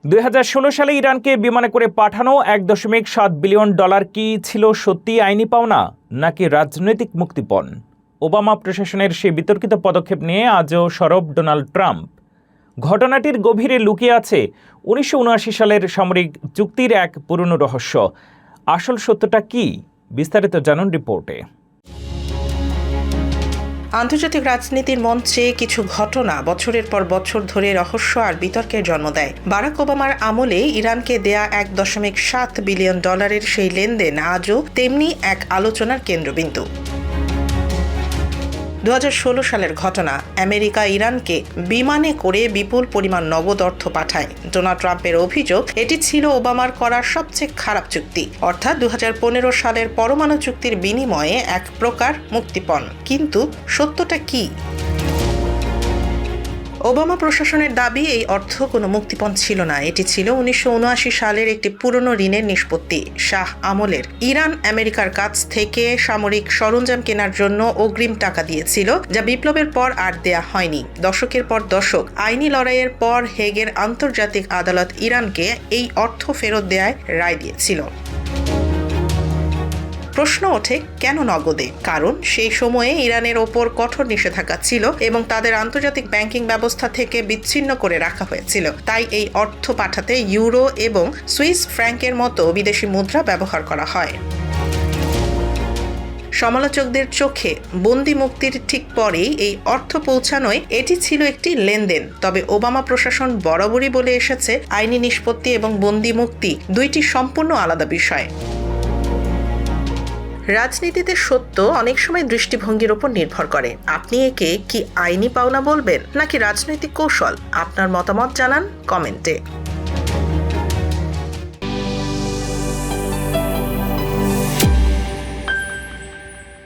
2016 সালে ইরানকে বিমানে করে পাঠানো $1.7 বিলিয়ন কি ছিল সত্যি আইনি পাওনা নাকি রাজনৈতিক মুক্তিপণ? ওবামা প্রশাসনের সেই বিতর্কিত পদক্ষেপ নিয়ে আজও সরব ডোনাল্ড ট্রাম্প। ঘটনাটির গভীরে লুকিয়ে আছে 1979 সালের সামরিক চুক্তির এক পুরনো রহস্য। আসল সত্যটা কি? বিস্তারিত জানুন রিপোর্টে। আন্তর্জাতিক রাজনীতির মঞ্চে কিছু ঘটনা বছরের পর বছর ধরে রহস্য আর বিতর্কের জন্ম দেয়। বারাক ওবামার আমলে ইরানকে দেয়া $1.7 বিলিয়ন সেই লেনদেন আজও তেমনি এক আলোচনার কেন্দ্রবিন্দু। 2016 সালের ঘটনা। আমেরিকা ইরানকে বিমানে করে বিপুল পরিমাণ নগদ অর্থ পাঠায়। ডোনাল্ড ট্রাম্পের অভিযোগ এটি ছিল ওবামার করা সবচেয়ে খারাপ চুক্তি, অর্থাৎ 2015 সালের পরমাণু চুক্তির বিনিময়ে এক প্রকার মুক্তিপণ। কিন্তু সত্যটা কি? ওবামা প্রশাসনের দাবি এই অর্থ কোনো মুক্তিপণ ছিল না। এটি ছিল 1979 সালের একটি পুরনো ঋণের নিষ্পত্তি। শাহ আমলের ইরান আমেরিকার কাছ থেকে সামরিক সরঞ্জাম কেনার জন্য অগ্রিম টাকা দিয়েছিল, যা বিপ্লবের পর আর দেয়া হয়নি। দশকের পর দশক আইনি লড়াইয়ের পর হেগের আন্তর্জাতিক আদালত ইরানকে এই অর্থ ফেরত দেয়ায় রায় দিয়েছিল। প্রশ্ন ওঠে, কেন নগদে? কারণ সেই সময়ে ইরানের ওপর কঠোর নিষেধাজ্ঞা ছিল এবং তাদের আন্তর্জাতিক ব্যাংকিং ব্যবস্থা থেকে বিচ্ছিন্ন করে রাখা হয়েছিল। তাই এই অর্থ পাঠাতে ইউরো এবং সুইস ফ্র্যাঙ্কের মতো বিদেশি মুদ্রা ব্যবহার করা হয়। সমালোচকদের চোখে বন্দি মুক্তির ঠিক পরেই এই অর্থ পৌঁছানোয় এটি ছিল একটি লেনদেন। তবে ওবামা প্রশাসন বরাবরই বলে এসেছে, আইনি নিষ্পত্তি এবং বন্দি মুক্তি দুইটি সম্পূর্ণ আলাদা বিষয়। রাজনীতিতে সত্য অনেক সময় দৃষ্টিভঙ্গির উপর নির্ভর করে। আপনি একে কি আইনি পাওনা বলবেন নাকি রাজনৈতিক কৌশল? আপনার মতামত জানান কমেন্টে।